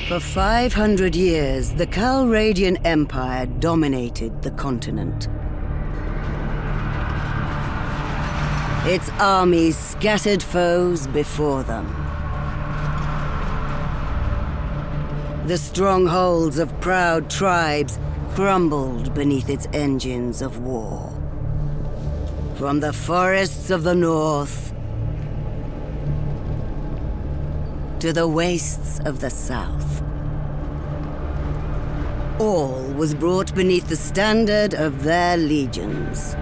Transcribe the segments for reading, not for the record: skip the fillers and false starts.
For 500 years, the Calradian Empire dominated the continent. Its armies scattered foes before them. The strongholds of proud tribes crumbled beneath its engines of war. From the forests of the north to the wastes of the south, all was brought beneath the standard of their legions.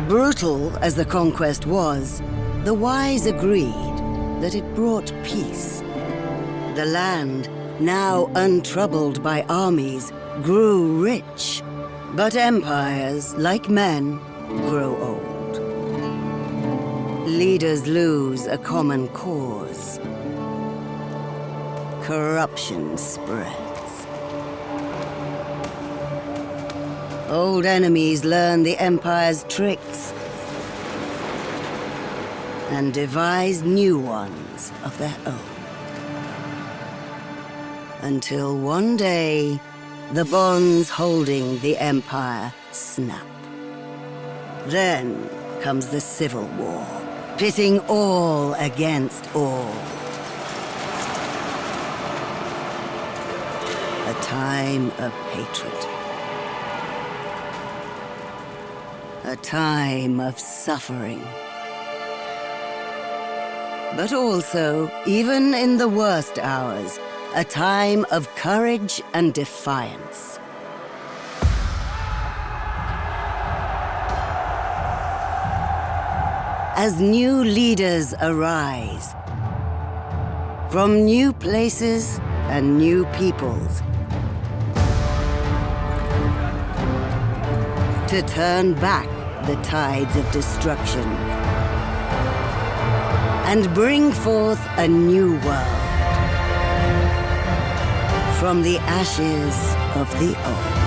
Brutal as the conquest was, the wise agreed that it brought peace. The land, now untroubled by armies, grew rich. But empires, like men, grow old. Leaders lose a common cause. Corruption spreads. Old enemies learn the Empire's tricks and devise new ones of their own. Until one day, the bonds holding the Empire snap. Then comes the Civil War, pitting all against all. A time of hatred. A time of suffering. But also, even in the worst hours, a time of courage and defiance. As new leaders arise, from new places and new peoples, to turn back the tides of destruction and bring forth a new world. From the ashes of the old.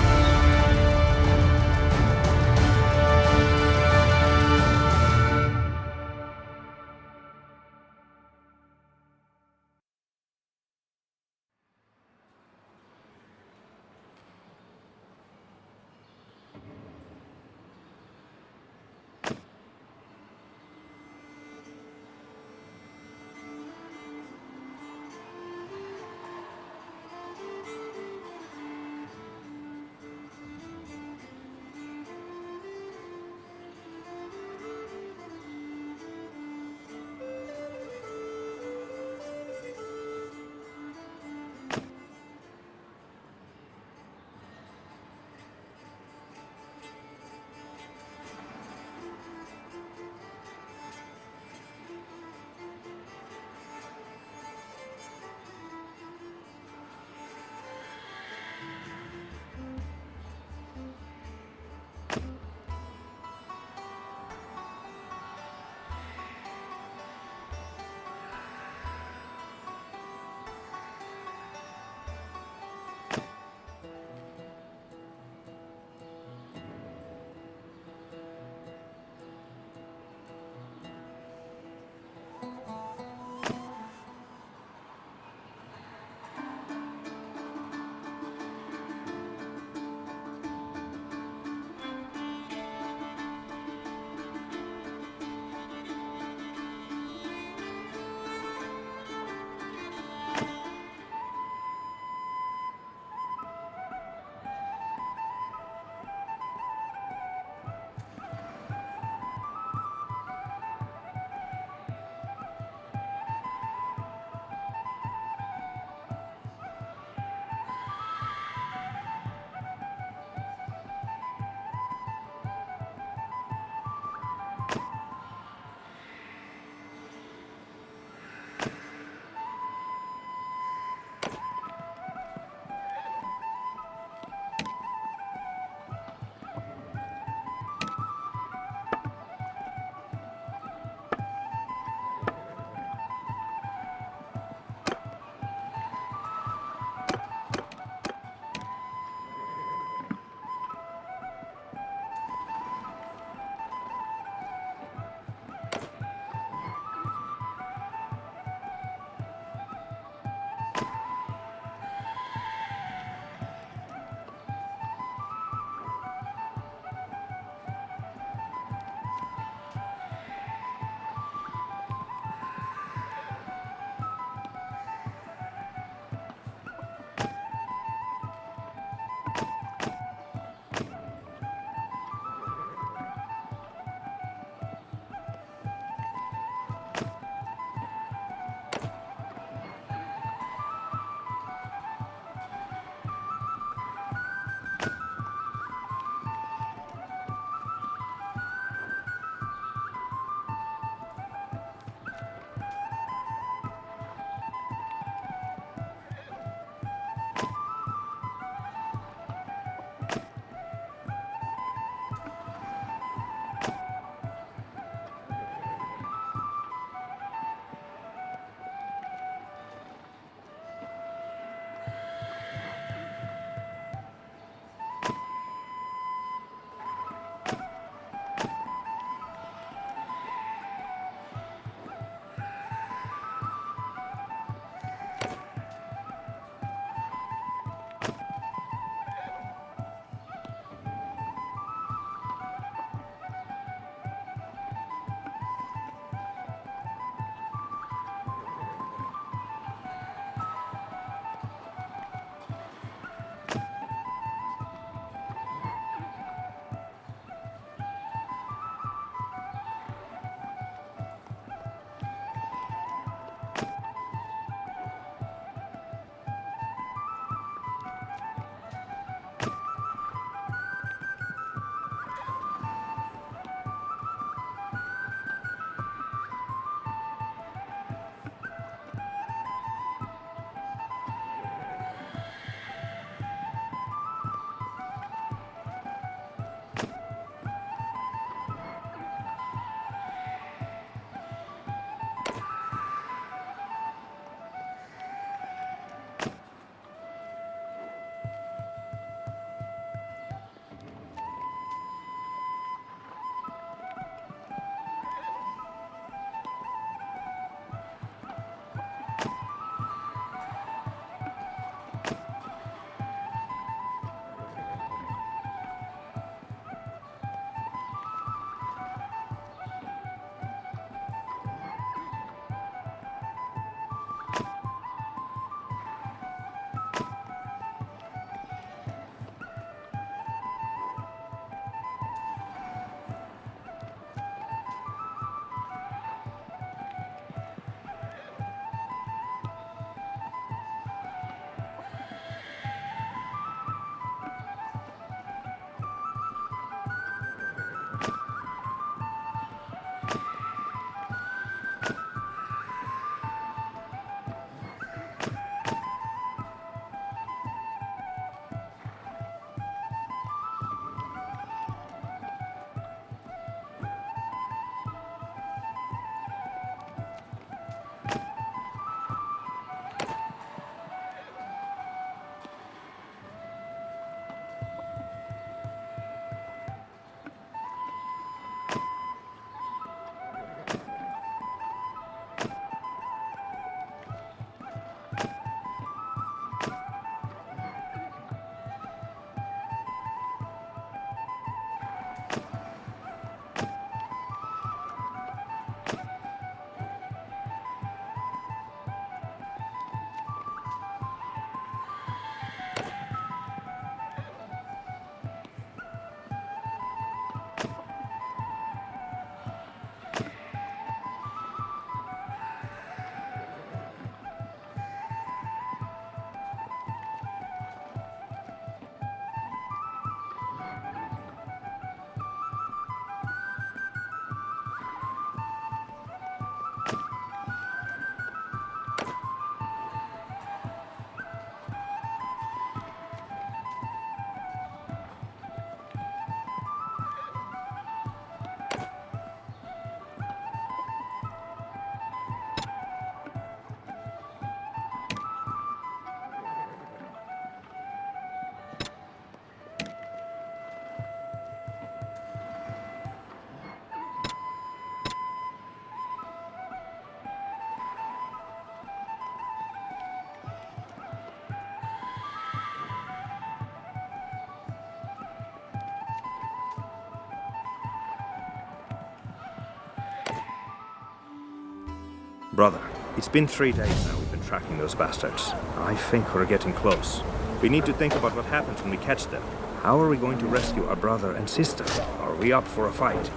Brother, it's been 3 days now we've been tracking those bastards. I think we're getting close. We need to think about what happens when we catch them. How are we going to rescue our brother and sister? Are we up for a fight?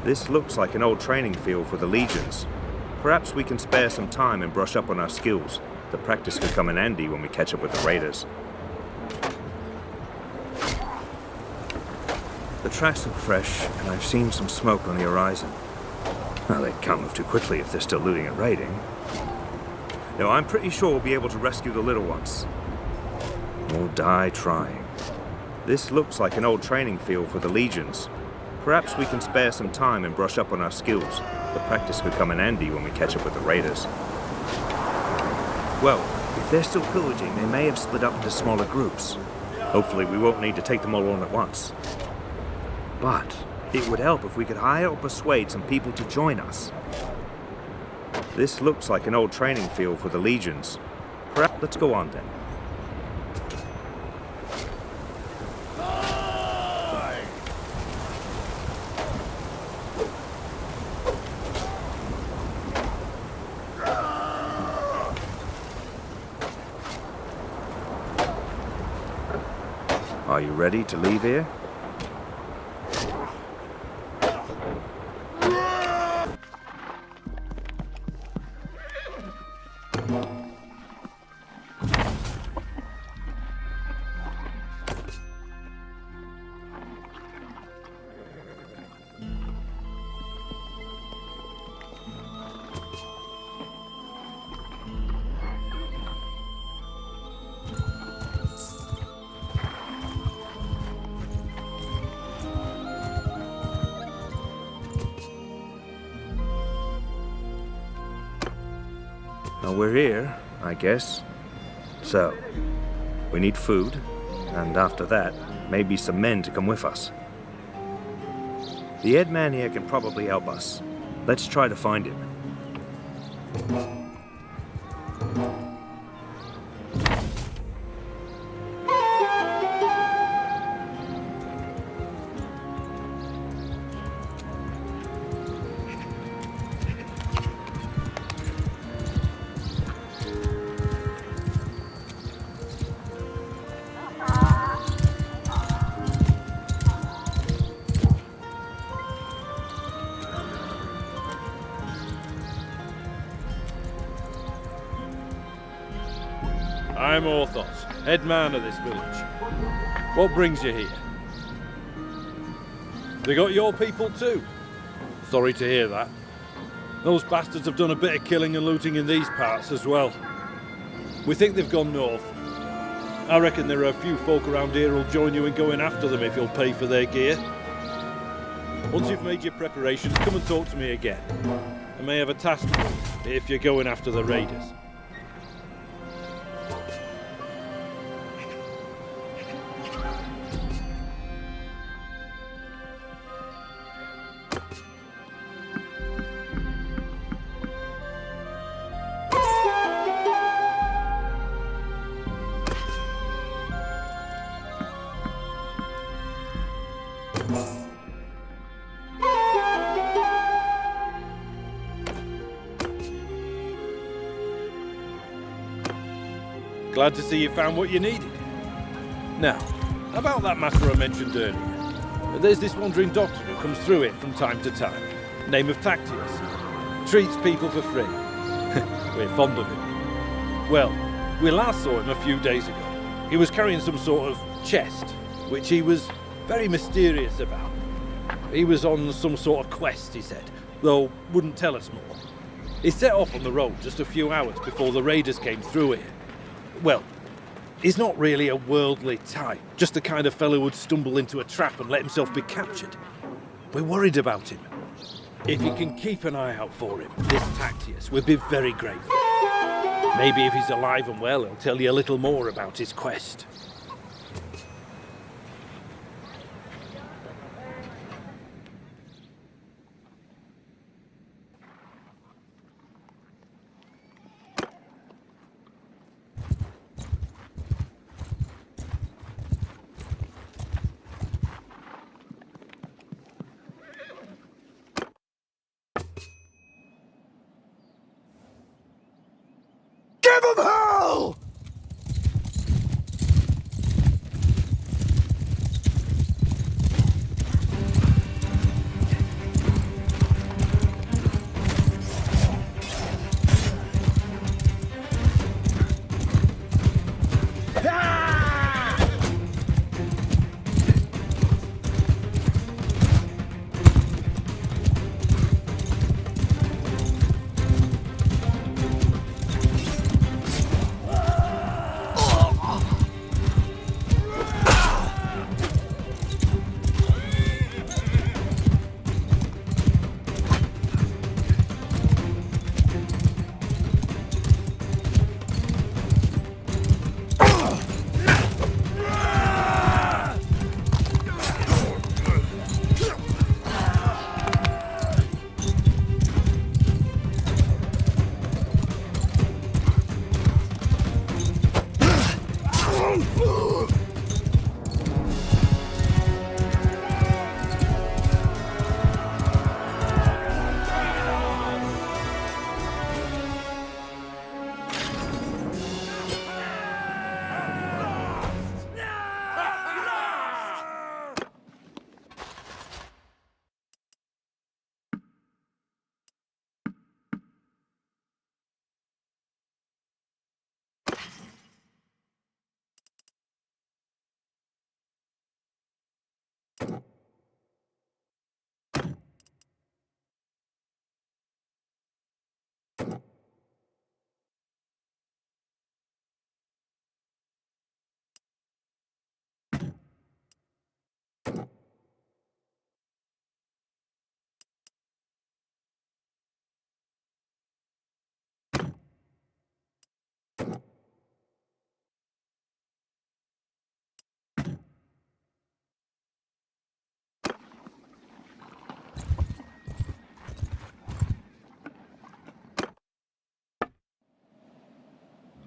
This looks like an old training field for the legions. Perhaps we can spare some time and brush up on our skills. The practice could come in handy when we catch up with the raiders. The tracks look fresh, and I've seen some smoke on the horizon. Well, they can't move too quickly if they're still looting and raiding. No, I'm pretty sure we'll be able to rescue the little ones. We'll die trying. This looks like an old training field for the legions. Perhaps we can spare some time and brush up on our skills. The practice could come in handy when we catch up with the raiders. Well, if they're still pillaging, they may have split up into smaller groups. Hopefully we won't need to take them all on at once. But it would help if we could hire or persuade some people to join us. This looks like an old training field for the legions. Perhaps let's go on then. Are you ready to leave here? Well, we're here, I guess. So, we need food, and after that, maybe some men to come with us. The head man here can probably help us. Let's try to find him. I'm Orthos, head man of this village. What brings you here? They got your people too? Sorry to hear that. Those bastards have done a bit of killing and looting in these parts as well. We think they've gone north. I reckon there are a few folk around here who'll join you in going after them if you'll pay for their gear. Once you've made your preparations, come and talk to me again. I may have a task for you if you're going after the raiders. Glad to see you found what you needed. Now, about that matter I mentioned earlier. There's this wandering doctor who comes through it from time to time. Name of Tacteos. Treats people for free. We're fond of him. Well, we last saw him a few days ago. He was carrying some sort of chest, which he was very mysterious about. He was on some sort of quest, he said, though wouldn't tell us more. He set off on the road just a few hours before the raiders came through here. Well, he's not really a worldly type, just the kind of fellow who'd stumble into a trap and let himself be captured. We're worried about him. If you can keep an eye out for him, this Tacteos, we'd be very grateful. Maybe if he's alive and well, he'll tell you a little more about his quest.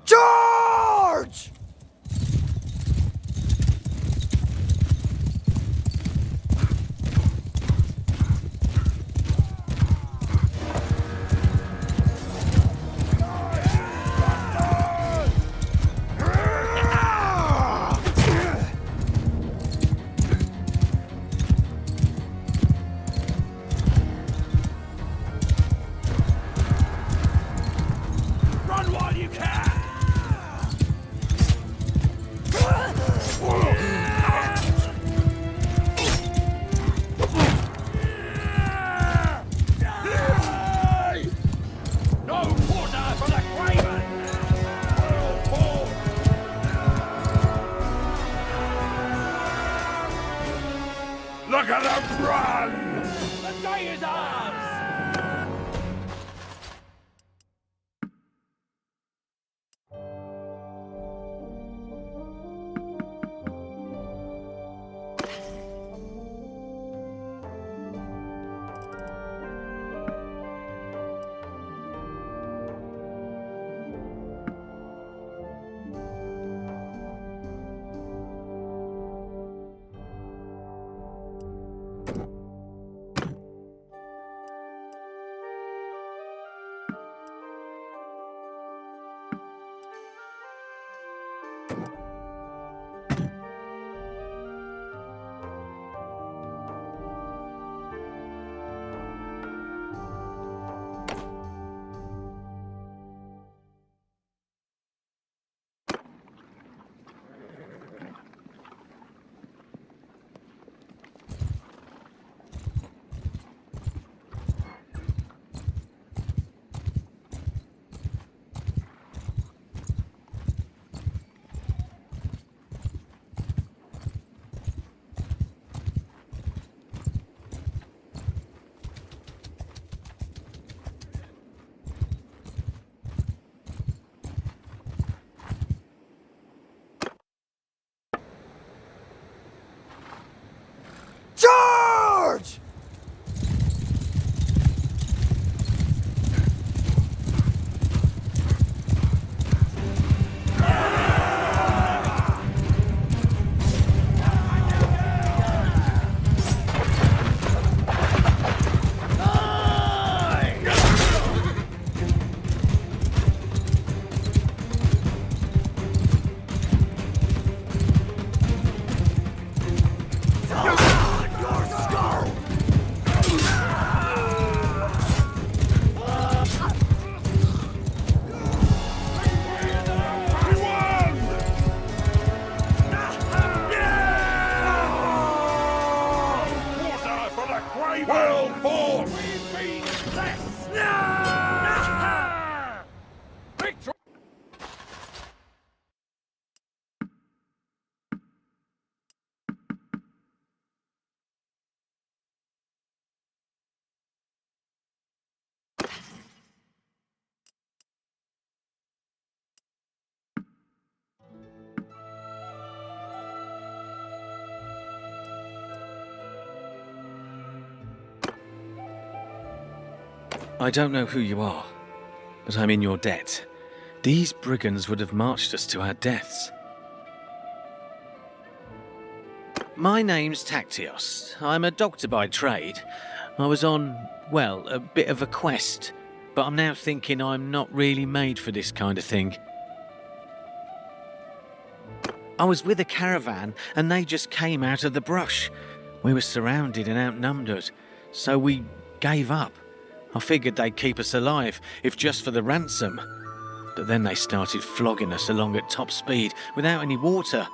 Charge! Run while you can! No quarter for the craven! Look at them run! The day is ours! Charge! Well fought! We've been blessed! Victory! I don't know who you are, but I'm in your debt. These brigands would have marched us to our deaths. My name's Tacteos. I'm a doctor by trade. I was on, well, a bit of a quest, but I'm now thinking I'm not really made for this kind of thing. I was with a caravan and they just came out of the brush. We were surrounded and outnumbered, so we gave up. I figured they'd keep us alive, if just for the ransom. But then they started flogging us along at top speed without any water,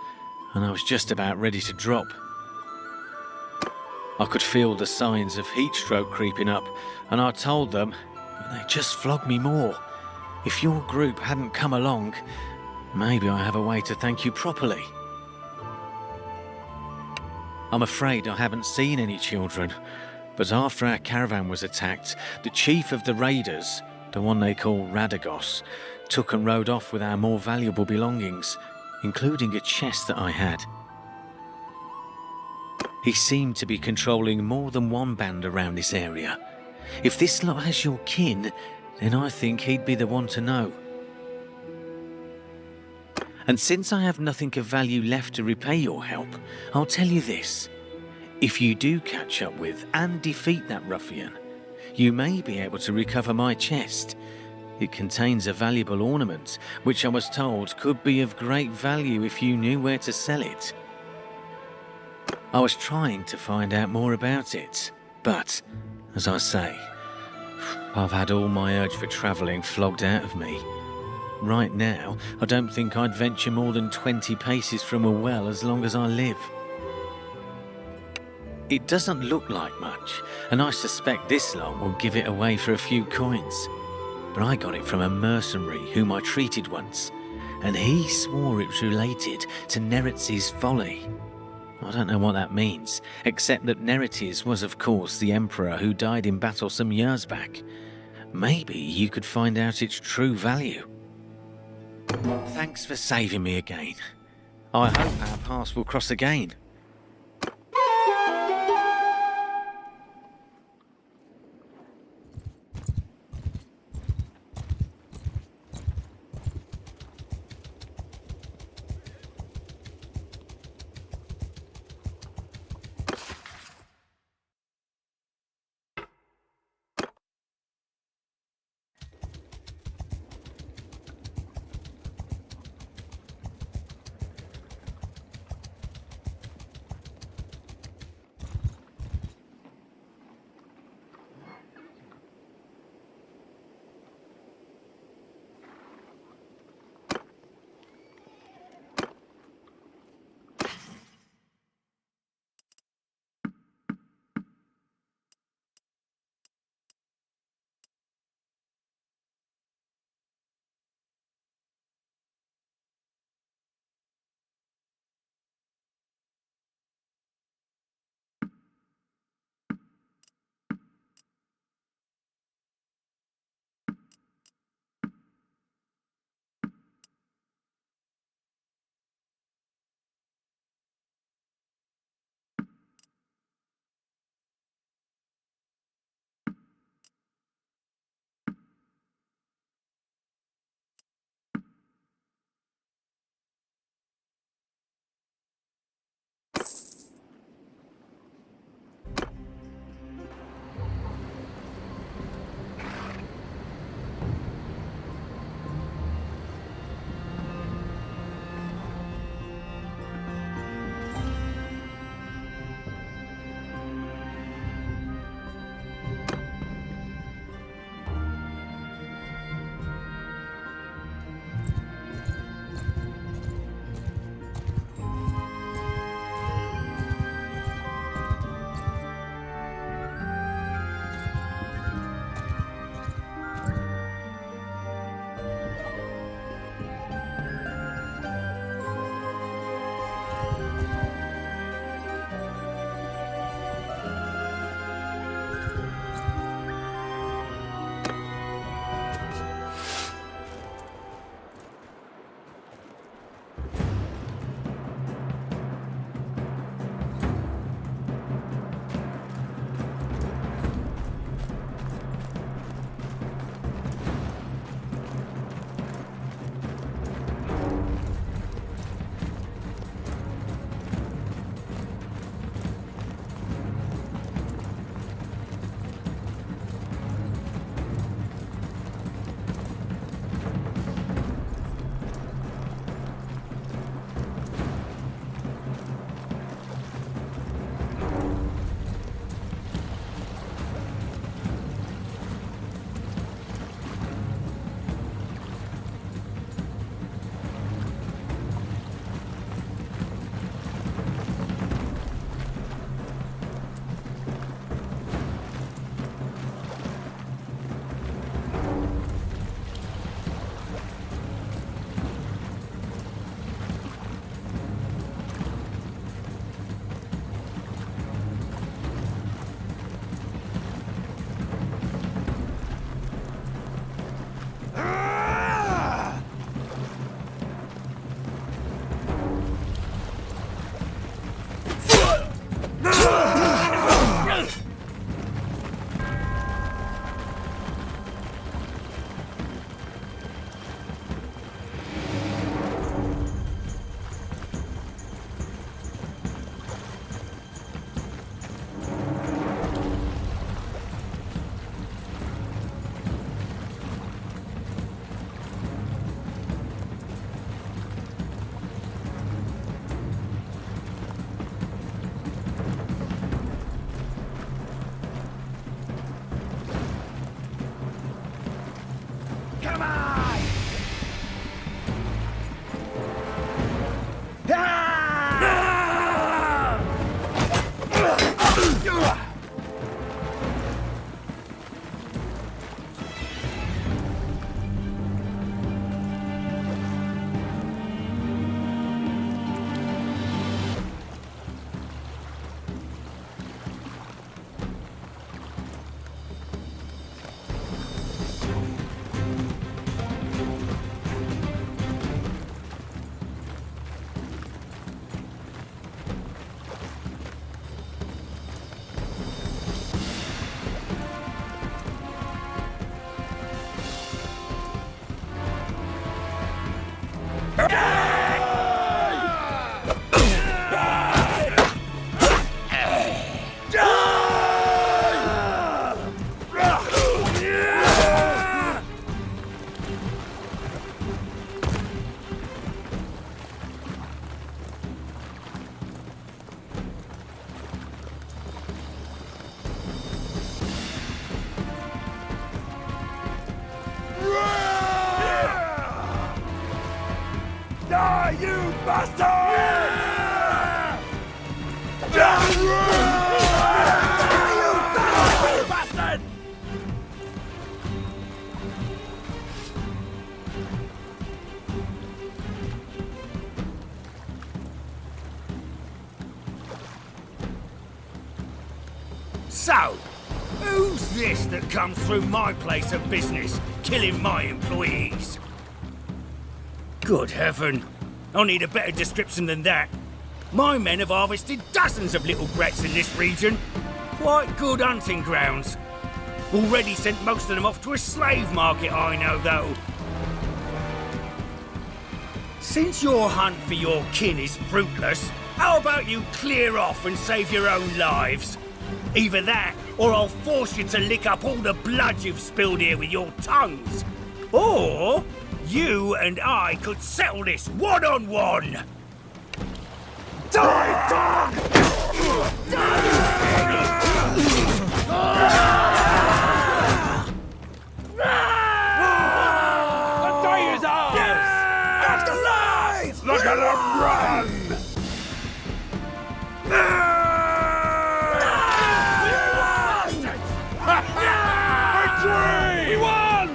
and I was just about ready to drop. I could feel the signs of heat stroke creeping up, and I told them, but they just flogged me more. If your group hadn't come along, maybe I have a way to thank you properly. I'm afraid I haven't seen any children, but after our caravan was attacked, the chief of the raiders, the one they call Radagos, took and rode off with our more valuable belongings, including a chest that I had. He seemed to be controlling more than one band around this area. If this lot has your kin, then I think he'd be the one to know. And since I have nothing of value left to repay your help, I'll tell you this. If you do catch up with and defeat that ruffian, you may be able to recover my chest. It contains a valuable ornament, which I was told could be of great value if you knew where to sell it. I was trying to find out more about it, but, as I say, I've had all my urge for travelling flogged out of me. Right now, I don't think I'd venture more than 20 paces from a well as long as I live. It doesn't look like much, and I suspect this lot will give it away for a few coins. But I got it from a mercenary whom I treated once, and he swore it was related to Neretz's folly. I don't know what that means, except that Neretes was of course the emperor who died in battle some years back. Maybe you could find out its true value. Thanks for saving me again. I hope our paths will cross again. So, who's this that comes through my place of business, killing my employees? Good heaven. I need a better description than that. My men have harvested dozens of little brats in this region. Quite good hunting grounds. Already sent most of them off to a slave market, I know, though. Since your hunt for your kin is fruitless, how about you clear off and save your own lives? Either that, or I'll force you to lick up all the blood you've spilled here with your tongues. Or you and I could settle this one-on-one. Die, dog! The day is ours! Act alive! Look at them run! Victory! We won!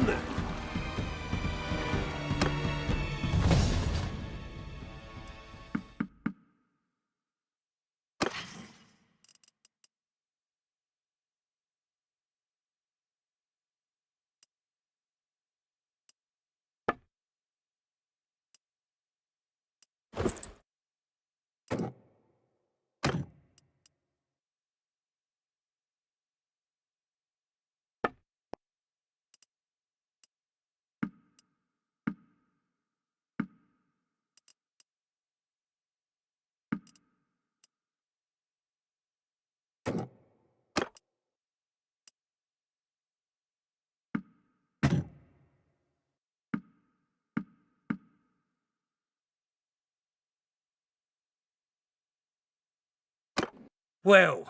Well,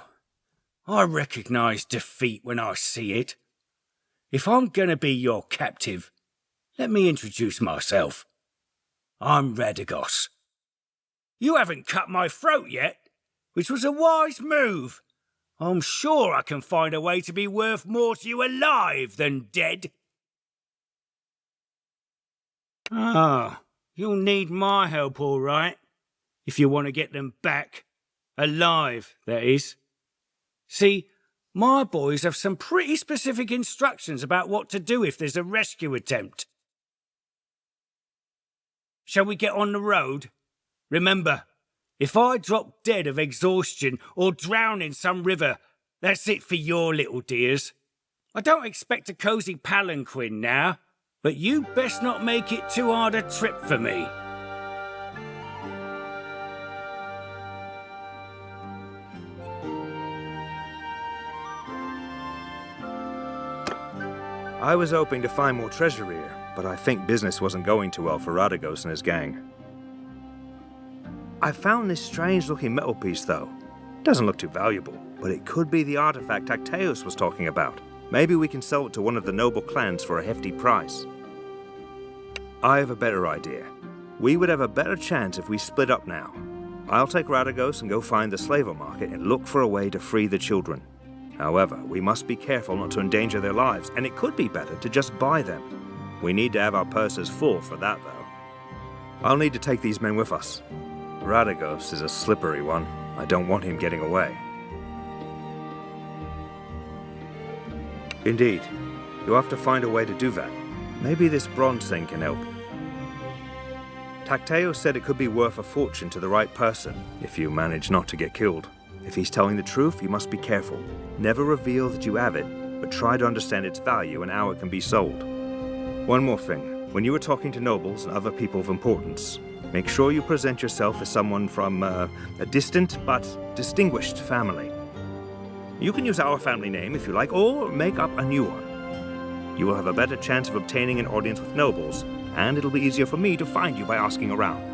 I recognise defeat when I see it. If I'm gonna be your captive, let me introduce myself. I'm Radagos. You haven't cut my throat yet, which was a wise move. I'm sure I can find a way to be worth more to you alive than dead. Ah, you'll need my help, all right, if you want to get them back. Alive, that is. See, my boys have some pretty specific instructions about what to do if there's a rescue attempt. Shall we get on the road? Remember, if I drop dead of exhaustion or drown in some river, that's it for your little dears. I don't expect a cosy palanquin now, but you best not make it too hard a trip for me. I was hoping to find more treasure here, but I think business wasn't going too well for Radagos and his gang. I found this strange-looking metal piece, though. Doesn't look too valuable, but it could be the artifact Tacteos was talking about. Maybe we can sell it to one of the noble clans for a hefty price. I have a better idea. We would have a better chance if we split up now. I'll take Radagos and go find the slaver market and look for a way to free the children. However, we must be careful not to endanger their lives, and it could be better to just buy them. We need to have our purses full for that, though. I'll need to take these men with us. Radagos is a slippery one. I don't want him getting away. Indeed. You'll have to find a way to do that. Maybe this bronze thing can help. Tacteos said it could be worth a fortune to the right person, if you manage not to get killed. If he's telling the truth, you must be careful. Never reveal that you have it, but try to understand its value and how it can be sold. One more thing. When you are talking to nobles and other people of importance, make sure you present yourself as someone from a distant but distinguished family. You can use our family name if you like, or make up a new one. You will have a better chance of obtaining an audience with nobles, and it'll be easier for me to find you by asking around.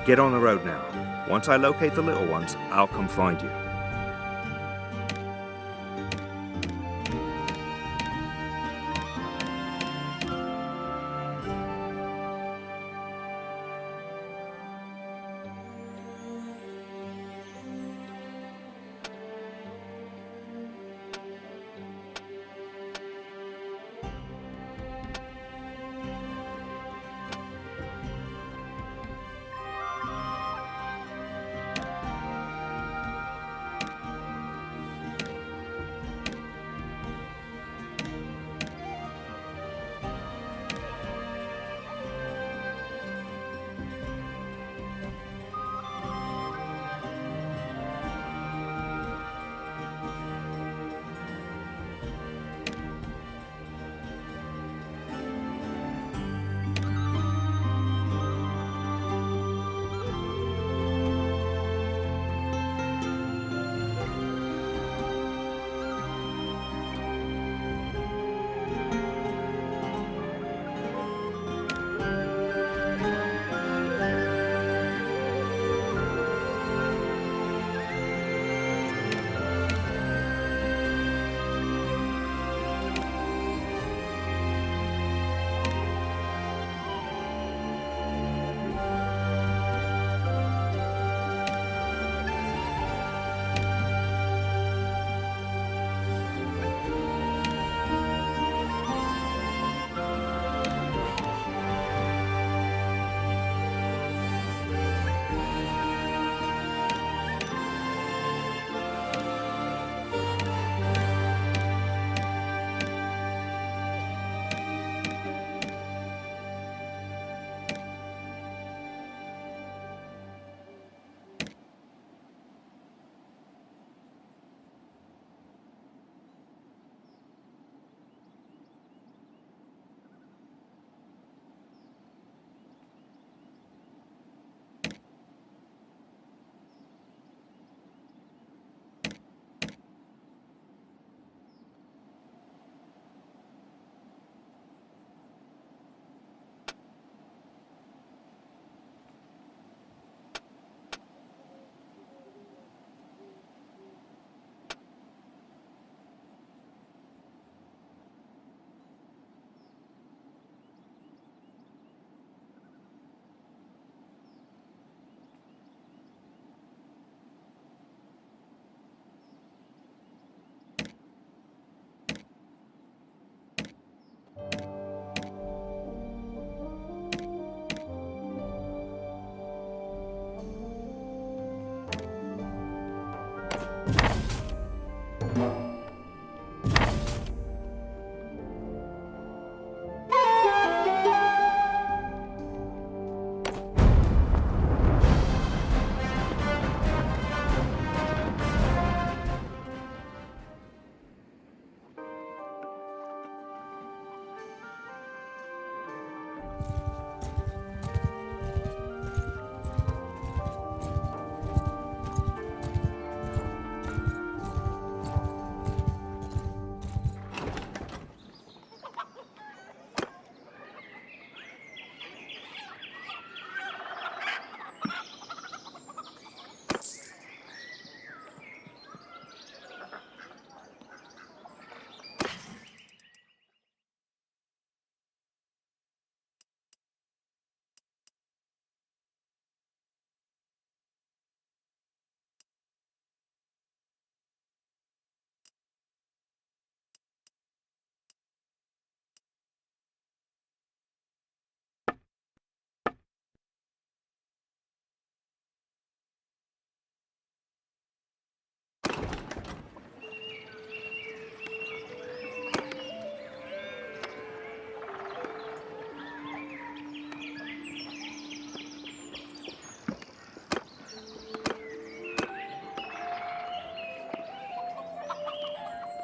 Get on the road now. Once I locate the little ones, I'll come find you.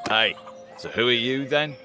Hey, so who are you then?